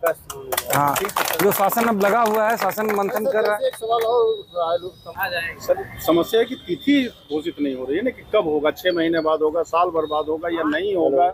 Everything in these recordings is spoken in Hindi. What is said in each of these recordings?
हाँ, जो शासन अब लगा हुआ है, शासन मंथन कर रहा है। एक सवाल और सर, समस्या की तिथि घोषित नहीं हो रही है ना कि कब होगा, 6 महीने बाद होगा, साल भर बाद होगा या नहीं होगा।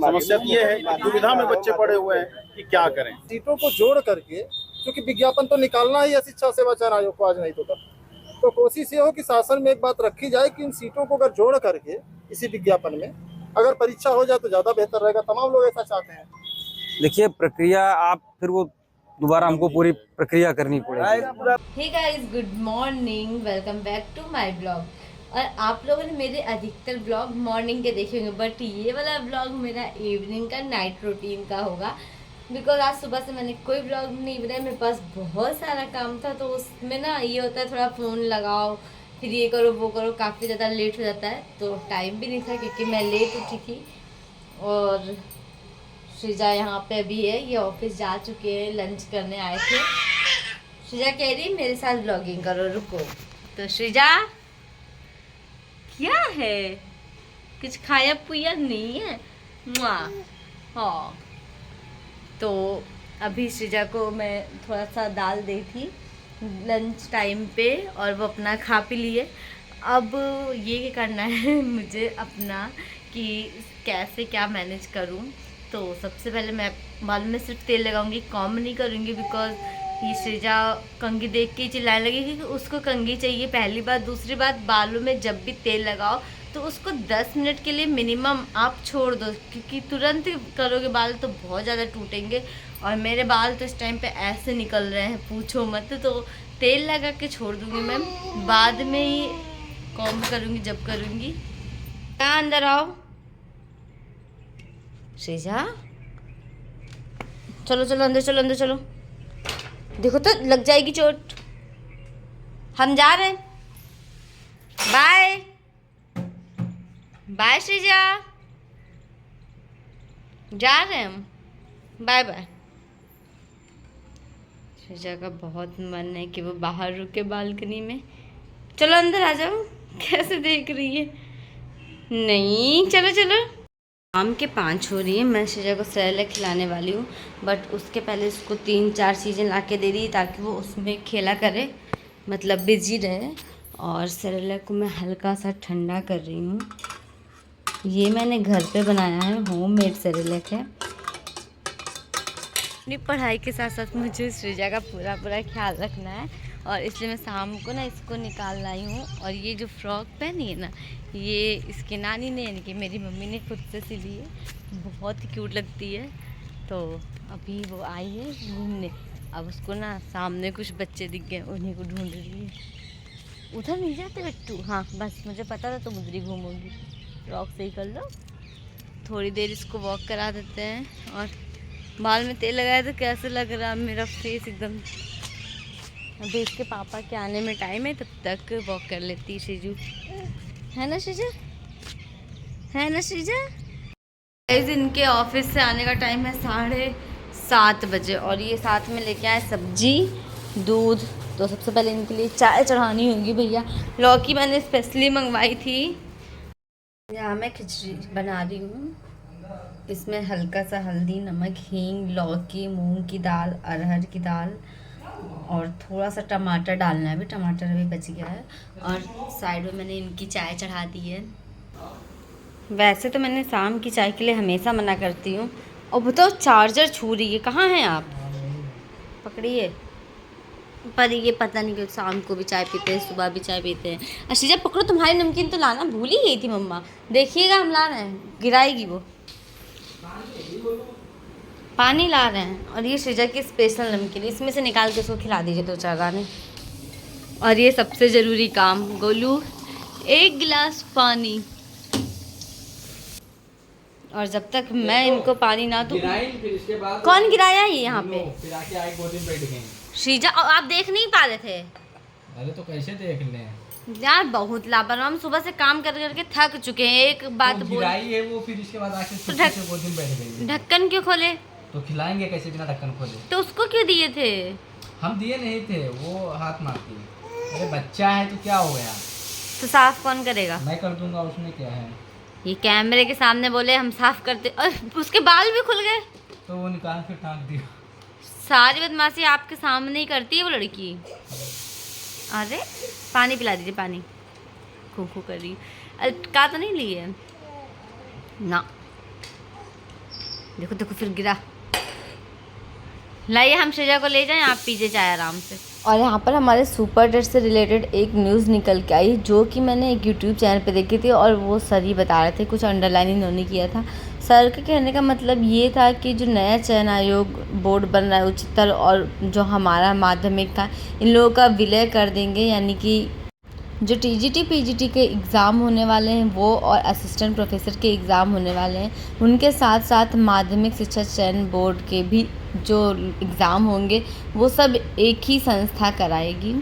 समस्या ये है कि दुविधा में बच्चे पड़े हुए हैं कि क्या करें। सीटों को जोड़ करके, क्योंकि विज्ञापन तो निकालना ही है शिक्षा सेवा चयन आयोग को आज नहीं तो कल, तो कोशिश ये हो कि शासन में एक बात रखी जाए कि इन सीटों को अगर जोड़ करके इसी विज्ञापन में अगर परीक्षा हो जाए तो ज्यादा बेहतर रहेगा। तमाम लोग ऐसा चाहते हैं। देखिए, प्रक्रिया आप फिर वो दोबारा हमको पूरी प्रक्रिया करनी पड़ेगी। Hey guys, good morning, welcome back to my blog. और आप लोगों ने मेरे अधिकतर ब्लॉग मॉर्निंग के देखे होंगे, बट ये वाला ब्लॉग मेरा इवनिंग का, नाइट रूटीन का होगा। बिकॉज आज सुबह से मैंने कोई ब्लॉग नहीं बनाया, मेरे पास बहुत सारा काम था। तो उसमें ना ये होता है, थोड़ा फ़ोन लगाओ, फिर ये करो वो करो, काफ़ी ज़्यादा लेट हो जाता है। तो टाइम भी नहीं था क्योंकि मैं लेट उठी थी। और श्रीजा यहाँ पे अभी है, ये ऑफिस जा चुके हैं, लंच करने आए थे। श्रीजा कह रही मेरे साथ ब्लॉगिंग करो, रुको। तो श्रीजा क्या है, कुछ खाया पिया नहीं है? हाँ, तो अभी श्रीजा को मैं थोड़ा सा दाल दी थी लंच टाइम पे, और वो अपना खा पी लिए। अब ये क्या करना है मुझे अपना, कि कैसे क्या मैनेज करूं। तो सबसे पहले मैं बालों में सिर्फ तेल लगाऊंगी, कॉम्ब नहीं करूंगी। बिकॉज ये श्रीजा कंघी देख के चिल्लाने लगी कि उसको कंघी चाहिए, पहली बात। दूसरी बात, बालों में जब भी तेल लगाओ तो उसको 10 मिनट के लिए मिनिमम आप छोड़ दो, क्योंकि तुरंत करोगे बाल तो बहुत ज़्यादा टूटेंगे। और मेरे बाल तो इस टाइम पे ऐसे निकल रहे हैं, पूछो मत। तो तेल लगा के छोड़ दूँगी मैं, बाद में ही कॉम्ब करूँगी जब करूँगी। क्या अंदर आओ श्रीजा, चलो चलो अंदर, चलो अंदर चलो। देखो तो लग जाएगी चोट। हम जा रहे हैं, बाय बाय श्रीजा, जा रहे हैं हम, बाय बाय। श्रीजा का बहुत मन है कि वो बाहर रुके बालकनी में। चलो अंदर आ जाओ, कैसे देख रही है। नहीं, चलो चलो। शाम के 5 हो रही है, मैं श्रीजा को सेरेलैक खिलाने वाली हूँ। बट उसके पहले उसको 3-4 चीज़ें ला के दे रही ताकि वो उसमें खेला करे, मतलब बिजी रहे। और सेरेलैक को मैं हल्का सा ठंडा कर रही हूँ। ये मैंने घर पे बनाया है, होममेड सेरेलैक है। अपनी पढ़ाई के साथ साथ मुझे श्रीजा का पूरा ख्याल रखना है, और इसलिए मैं शाम को ना इसको निकाल लाई हूँ। और ये जो फ्रॉक पहनी है ना, ये इसकी नानी ने, यानी कि मेरी मम्मी ने खुद से सिली है, बहुत ही क्यूट लगती है। तो अभी वो आई है घूमने, अब उसको ना सामने कुछ बच्चे दिख गए, उन्हीं को ढूंढ रही है। उधर नहीं जाते बिट्टू? हाँ, बस मुझे पता था तुम उधर ही घूमोगी। फ्रॉक सही कर लो, थोड़ी देर इसको वॉक करा देते हैं। और बाल में तेल लगाया तो कैसे लग रहा मेरा फेस एकदम। अभी इसके पापा के आने में टाइम है, तब तक वॉक कर लेती शिजू, है ना श्रीजा, है ना श्रीजा। इनके ऑफिस से आने का टाइम है 7:30 बजे, और ये साथ में लेके आए सब्जी, दूध। तो सबसे पहले इनके लिए चाय चढ़ानी होगी भैया। लौकी मैंने स्पेशली मंगवाई थी। यहाँ मैं खिचड़ी बना रही हूँ, इसमें हल्का सा हल्दी, नमक, हींग, लौकी, मूंग की दाल, अरहर की दाल, और थोड़ा सा टमाटर डालना है। अभी टमाटर अभी बच गया है। और साइड में मैंने इनकी चाय चढ़ा दी है। वैसे तो मैंने शाम की चाय के लिए हमेशा मना करती हूँ। और बताओ, चार्जर छू रही है, कहाँ हैं आप? पकड़िए। पर ये पता नहीं क्यों शाम को भी चाय पीते हैं, सुबह भी चाय पीते हैं। अशीजा पकड़ो, तुम्हारी नमकीन तो लाना भूल ही गई थी मम्मा, देखिएगा हम ला रहे हैं, गिराएगी वो। पानी ला रहे हैं, और ये श्रीजा की स्पेशल नमकीन, इसमें से निकाल के उसको खिला दीजिए 2-4 दाने। और ये सबसे ज़रूरी काम, गोलू 1 गिलास पानी। और जब तक मैं इनको पानी ना दूँ, कौन गिराया है यहाँ पे? श्रीजा, आप देख नहीं पा रहे थे? अरे तो कैसे देख लें यार, बहुत लापरवाह। हम सुबह से काम कर करके थक चुके हैं। एक बात बोल, है वो, फिर इसके बाद आके से गोदी में बैठ गई। ढक्कन क्यों खोले? तो खिलाएंगे कैसे बिना ढक्कन खोले? तो उसको क्यों दिए थे? हम दिए नहीं थे, वो हाथ मारती है। अरे बच्चा है तो क्या हो गया? तो साफ कौन करेगा? मैं कर दूंगा, उसमें क्या है। ये कैमरे के सामने बोले हम साफ करते, और उसके बाल भी खुल गए। तो वो निकाल के टांग दिया। सारी बदमाशी आपके सामने ही करती है वो लड़की। अरे पानी पिला दीजिए, पानी खू खू कर रही। अटका तो नहीं ली है ना, देखो देखो फिर गिरा। लाइए हम श्रेया को ले जाएं, आप पीजिए चाय आराम से। और यहाँ पर हमारे सुपर डेट से रिलेटेड एक न्यूज़ निकल के आई, जो कि मैंने एक यूट्यूब चैनल पे देखी थी, और वो सर ही बता रहे थे, कुछ अंडरलाइन इन्होंने किया था। सर के कहने का मतलब ये था कि जो नया चयन आयोग बोर्ड बन रहा है उच्चतर, और जो हमारा माध्यमिक था, इन लोगों का विलय कर देंगे। यानी कि जो टीजीटी पीजीटी के एग्ज़ाम होने वाले हैं वो, और असिस्टेंट प्रोफेसर के एग्ज़ाम होने वाले हैं, उनके साथ साथ माध्यमिक शिक्षा चयन बोर्ड के भी जो एग्ज़ाम होंगे वो सब एक ही संस्था कराएगी।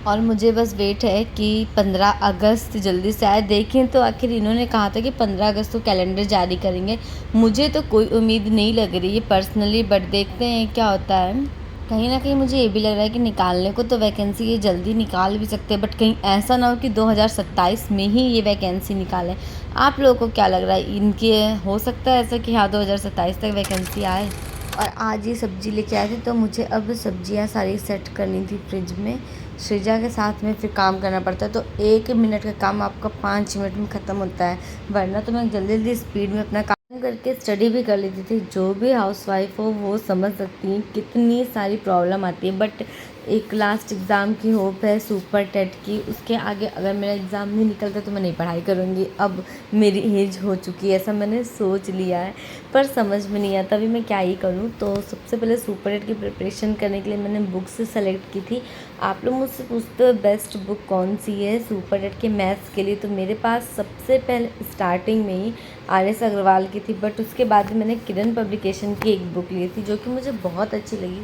और मुझे बस वेट है कि 15 अगस्त जल्दी से आए। देखें तो आखिर इन्होंने कहा था कि 15 अगस्त को कैलेंडर जारी करेंगे। मुझे तो कोई उम्मीद नहीं लग रही है पर्सनली, बट देखते हैं क्या होता है। कहीं ना कहीं मुझे ये भी लग रहा है कि निकालने को तो वैकेंसी ये जल्दी निकाल भी सकते हैं, बट कहीं ऐसा ना हो कि 2027 में ही ये वैकेंसी निकालें। आप लोगों को क्या लग रहा है, इनके हो सकता है ऐसा कि हाँ 2027 तक वैकेंसी आए? और आज ये सब्ज़ी लेके आए थे, तो मुझे अब सब्जियां सारी सेट करनी थी फ्रिज में। सृजा के साथ में फिर काम करना पड़ता है, तो 1 मिनट का काम आपका 5 मिनट में ख़त्म होता है, वरना तो मैं जल्दी जल्दी स्पीड में अपना काम करके स्टडी भी कर लेती थी। जो भी हाउसवाइफ हो वो समझ सकती हैं कितनी सारी प्रॉब्लम आती है। बट एक लास्ट एग्ज़ाम की होप है सुपर टेट की, उसके आगे अगर मेरा एग्ज़ाम नहीं निकलता तो मैं नहीं पढ़ाई करूँगी। अब मेरी एज हो चुकी है, ऐसा मैंने सोच लिया है, पर समझ में नहीं आता अभी मैं क्या ही करूँ। तो सबसे पहले सुपर टेट की प्रिपरेशन करने के लिए मैंने बुक्स सेलेक्ट की थी। आप लोग मुझसे पूछते हो बेस्ट बुक कौन सी है सुपर टेट के मैथ्स के लिए, तो मेरे पास सबसे पहले स्टार्टिंग में ही RS अग्रवाल की थी, बट उसके बाद मैंने किरण पब्लिकेशन की एक बुक ली थी जो कि मुझे बहुत अच्छी लगी।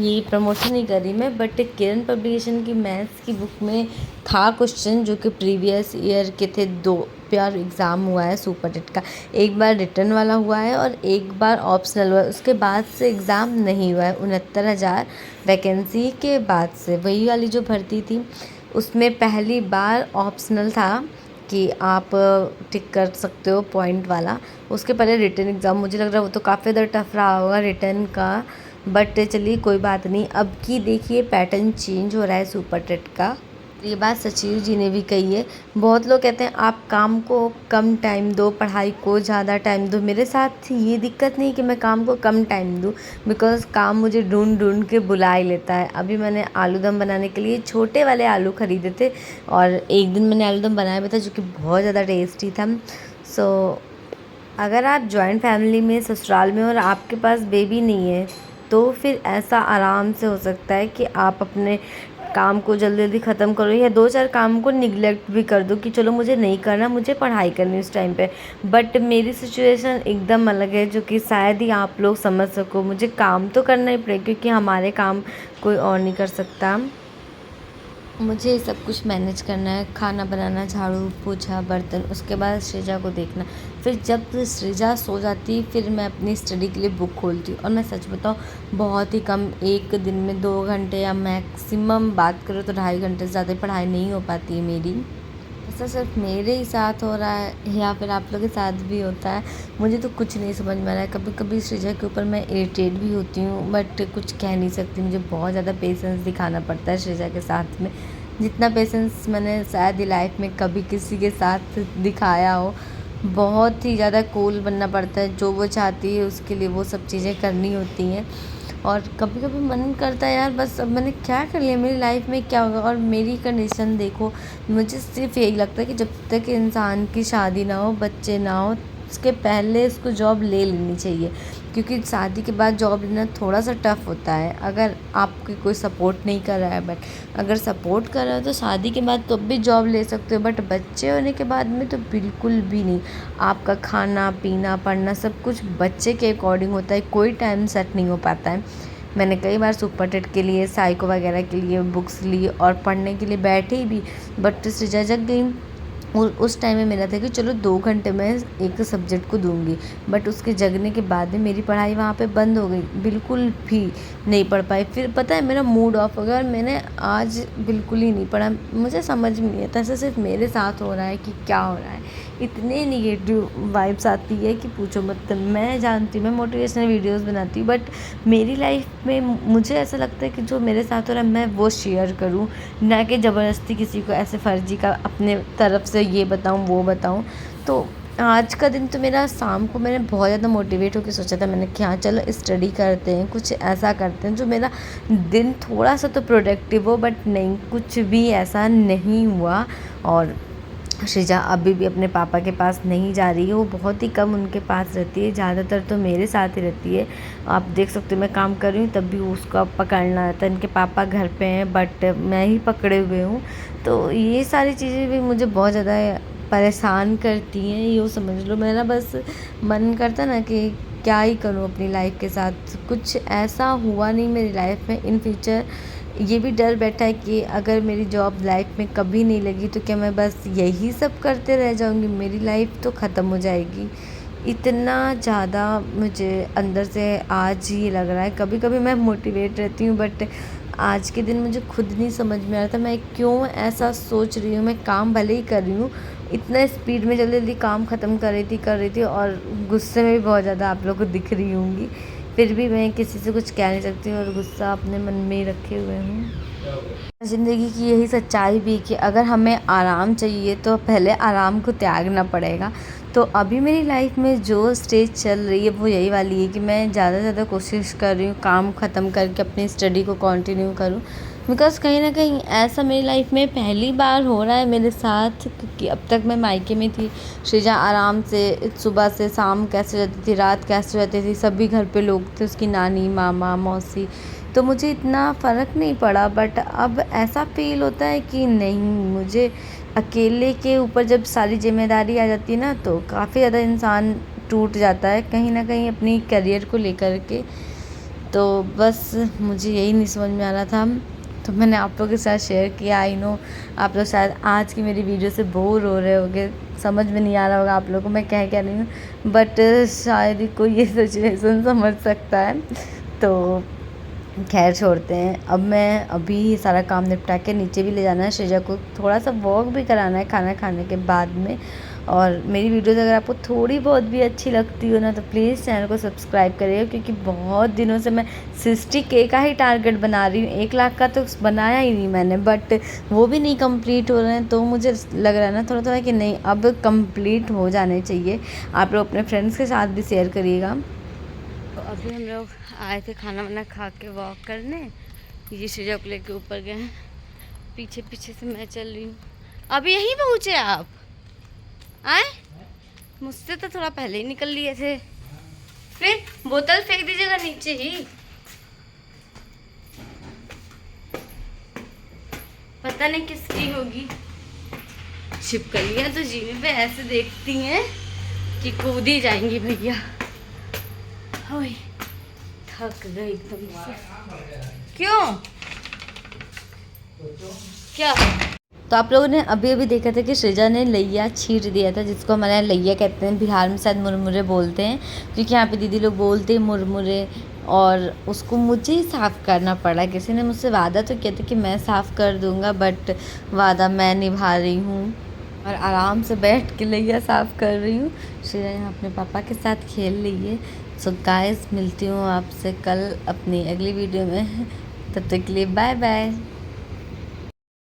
ये प्रमोशन नहीं कर रही मैं, बट किरण पब्लिकेशन की मैथ्स की बुक में था क्वेश्चन जो कि प्रीवियस ईयर के थे। 2 बार एग्ज़ाम हुआ है सुपर टेट का, एक बार रिटर्न वाला हुआ है और एक बार ऑप्शनल हुआ है। उसके बाद से एग्ज़ाम नहीं हुआ है। 69,000 वैकेंसी के बाद से वही वाली जो भर्ती थी उसमें पहली बार ऑप्शनल था कि आप टिक कर सकते हो पॉइंट वाला। उसके पहले रिटर्न एग्ज़ाम, मुझे लग रहा है वो तो काफ़ी ज़्यादा टफ रहा होगा रिटर्न का, बट चलिए कोई बात नहीं। अब की देखिए पैटर्न चेंज हो रहा है सुपर टेट का। ये बात सचिव जी ने भी कही है। बहुत लोग कहते हैं आप काम को कम टाइम दो, पढ़ाई को ज़्यादा टाइम दो। मेरे साथ ये दिक्कत नहीं कि मैं काम को कम टाइम दूँ, बिकॉज़ काम मुझे ढूंढ ढूंढ के बुला ही लेता है। अभी मैंने आलू दम बनाने के लिए छोटे वाले आलू ख़रीदे थे, और एक दिन मैंने आलू दम बनाया भी था जो कि बहुत ज़्यादा टेस्टी था। सो अगर आप जॉइंट फैमिली में ससुराल में और आपके पास बेबी नहीं है, तो फिर ऐसा आराम से हो सकता है कि आप अपने काम को जल्दी जल्दी ख़त्म करो, या 2-4 काम को निगलेक्ट भी कर दो कि चलो मुझे नहीं करना, मुझे पढ़ाई करनी उस टाइम पे। बट मेरी सिचुएशन एकदम अलग है, जो कि शायद ही आप लोग समझ सको। मुझे काम तो करना ही पड़ेगा क्योंकि हमारे काम कोई और नहीं कर सकता। मुझे ये सब कुछ मैनेज करना है, खाना बनाना, झाड़ू पोछा, बर्तन, उसके बाद सृजा को देखना। फिर जब सृजा सो जाती फिर मैं अपनी स्टडी के लिए बुक खोलती हूँ। और मैं सच बताऊँ बहुत ही कम, एक दिन में 2 घंटे या मैक्सिमम बात करो तो 2.5 घंटे से ज़्यादा पढ़ाई नहीं हो पाती है मेरी। ऐसा सिर्फ मेरे ही साथ हो रहा है या फिर आप लोगों के साथ भी होता है, मुझे तो कुछ नहीं समझ में आ रहा है। कभी कभी सृजा के ऊपर मैं इरिटेट भी होती हूँ, बट कुछ कह नहीं सकती। मुझे बहुत ज़्यादा पेशेंस दिखाना पड़ता है सृजा के साथ में, जितना पेशेंस मैंने शायद लाइफ में कभी किसी के साथ दिखाया हो। बहुत ही ज़्यादा कूल बनना पड़ता है, जो वो चाहती है उसके लिए वो सब चीज़ें करनी होती हैं। और कभी कभी मन करता है यार बस अब मैंने क्या कर लिया, मेरी लाइफ में क्या होगा। और मेरी कंडीशन देखो, मुझे सिर्फ यही लगता है कि जब तक इंसान की शादी ना हो, बच्चे ना हो, उसके पहले उसको जॉब ले लेनी चाहिए, क्योंकि शादी के बाद जॉब लेना थोड़ा सा टफ़ होता है अगर आपकी कोई सपोर्ट नहीं कर रहा है। बट अगर सपोर्ट कर रहा है तो शादी के बाद तो अब भी जॉब ले सकते हो, बट बच्चे होने के बाद में तो बिल्कुल भी नहीं। आपका खाना पीना पढ़ना सब कुछ बच्चे के अकॉर्डिंग होता है, कोई टाइम सेट नहीं हो पाता है। मैंने कई बार सुपर टेट के लिए, साइको वगैरह के लिए बुक्स ली और पढ़ने के लिए बैठी भी, बट सृजा जग गई। और उस टाइम में मेरा था कि चलो 2 घंटे मैं एक सब्जेक्ट को दूंगी, बट उसके जगने के बाद में मेरी पढ़ाई वहाँ पे बंद हो गई, बिल्कुल भी नहीं पढ़ पाई। फिर पता है मेरा मूड ऑफ हो गया और मैंने आज बिल्कुल ही नहीं पढ़ा। मुझे समझ में नहीं आता ऐसा सिर्फ मेरे साथ हो रहा है कि क्या हो रहा है, इतने निगेटिव वाइब्स आती है कि पूछो मत। मैं जानती हूँ, मैं मोटिवेशनल वीडियोस बनाती हूँ, बट मेरी लाइफ में मुझे ऐसा लगता है कि जो मेरे साथ हो रहा है मैं वो शेयर करूँ, ना कि ज़बरदस्ती किसी को ऐसे फर्जी का अपने तरफ से ये बताऊँ वो बताऊँ। तो आज का दिन तो मेरा शाम को मैंने बहुत ज़्यादा मोटिवेट होकर सोचा था मैंने कि हाँ चलो स्टडी करते हैं, कुछ ऐसा करते हैं जो मेरा दिन थोड़ा सा तो प्रोडक्टिव हो, बट नहीं, कुछ भी ऐसा नहीं हुआ। और श्रीजा अभी भी अपने पापा के पास नहीं जा रही है, वो बहुत ही कम उनके पास रहती है, ज़्यादातर तो मेरे साथ ही रहती है। आप देख सकते हो मैं काम कर रही हूँ तब भी उसका पकड़ना रहता है। इनके पापा घर पे हैं बट मैं ही पकड़े हुए हूँ। तो ये सारी चीज़ें भी मुझे बहुत ज़्यादा परेशान करती हैं, यूँ समझ लो। मेरा बस मन करता ना कि क्या ही करूँ अपनी लाइफ के साथ। कुछ ऐसा हुआ नहीं मेरी लाइफ में। इन फ्यूचर ये भी डर बैठा है कि अगर मेरी जॉब लाइफ में कभी नहीं लगी तो क्या मैं बस यही सब करते रह जाऊँगी, मेरी लाइफ तो ख़त्म हो जाएगी। इतना ज़्यादा मुझे अंदर से आज ये लग रहा है। कभी कभी मैं मोटिवेट रहती हूँ बट आज के दिन मुझे खुद नहीं समझ में आ रहा था मैं क्यों ऐसा सोच रही हूँ। मैं काम भले ही कर रही हूँ, इतना स्पीड में जल्दी जल्दी काम ख़त्म कर रही थी और गुस्से में भी बहुत ज़्यादा आप लोगों को दिख रही होंगी, फिर भी मैं किसी से कुछ कह नहीं सकती और गुस्सा अपने मन में ही रखे हुए हूँ। ज़िंदगी की यही सच्चाई भी कि अगर हमें आराम चाहिए तो पहले आराम को त्यागना पड़ेगा। तो अभी मेरी लाइफ में जो स्टेज चल रही है वो यही वाली है कि मैं ज़्यादा से ज़्यादा कोशिश कर रही हूँ काम ख़त्म करके अपनी स्टडी को कंटिन्यू करूँ। बिकॉज़ कहीं ना कहीं ऐसा मेरी लाइफ में पहली बार हो रहा है मेरे साथ, क्योंकि अब तक मैं मायके में थी। श्रीजा आराम से सुबह से शाम कैसे रहती थी, रात कैसे रहती थी, सभी घर पे लोग थे, उसकी नानी मामा मौसी, तो मुझे इतना फ़र्क नहीं पड़ा। बट अब ऐसा फ़ील होता है कि नहीं, मुझे अकेले के ऊपर जब सारी जिम्मेदारी आ जाती है ना तो काफ़ी ज़्यादा इंसान टूट जाता है कहीं ना कहीं अपनी करियर को लेकर के। तो बस मुझे यही नहीं समझ में आ रहा था, तो मैंने आप लोगों के साथ शेयर किया। आई नो आप लोग शायद आज की मेरी वीडियो से बोर हो रहे होंगे, समझ में नहीं आ रहा होगा आप लोगों को मैं कह क्या रही हूँ, बट शायद ही कोई ये सिचुएशन समझ सकता है। तो खैर छोड़ते हैं। अब मैं अभी सारा काम निपटा के नीचे भी ले जाना है, श्रीजा को थोड़ा सा वॉक भी कराना है खाना खाने के बाद में। और मेरी वीडियोज़ अगर आपको थोड़ी बहुत भी अच्छी लगती हो ना तो प्लीज़ चैनल को सब्सक्राइब करिएगा, क्योंकि बहुत दिनों से मैं 60K का ही टारगेट बना रही हूँ। 1 लाख का तो बनाया ही नहीं मैंने, बट वो भी नहीं कंप्लीट हो रहे हैं। तो मुझे लग रहा है ना थोड़ा थोड़ा कि नहीं अब कंप्लीट हो जाने चाहिए। आप लोग अपने फ्रेंड्स के साथ भी शेयर करिएगा। तो अभी हम लोग आए थे खाना वाना खा के वॉक करने, ये श्रीजा को लेके ऊपर गए हैं, पीछे पीछे से मैं चल रही हूँ। अभी यहीं पहुँचे आप? आए मुझसे तो थोड़ा पहले ही निकल लिए थे। फिर बोतल फेंक दीजिएगा नीचे ही, पता नहीं किसकी होगी। छिपकलियाँ तो जीवी पे ऐसे देखती हैं कि कूद ही जाएंगी भैया। ओए थक गई एकदम से। क्यों क्या? तो आप लोगों ने अभी अभी देखा था कि श्रीजा ने लैया छीट दिया था, जिसको हमारे यहाँ लैया कहते हैं, बिहार में शायद मुरमुरे बोलते हैं, क्योंकि यहाँ पे दीदी लोग बोलते हैं मुरमुरे। और उसको मुझे ही साफ़ करना पड़ा। किसी ने मुझसे वादा तो किया था कि मैं साफ़ कर दूँगा, बट वादा मैं निभा रही हूँ और आराम से बैठ के लैया साफ़ कर रही हूँ। श्रीजा यहाँ अपने पापा के साथ खेल रही है। सो गाइस मिलती हूँ आपसे कल अपनी अगली वीडियो में, तब तक के लिए बाय बाय।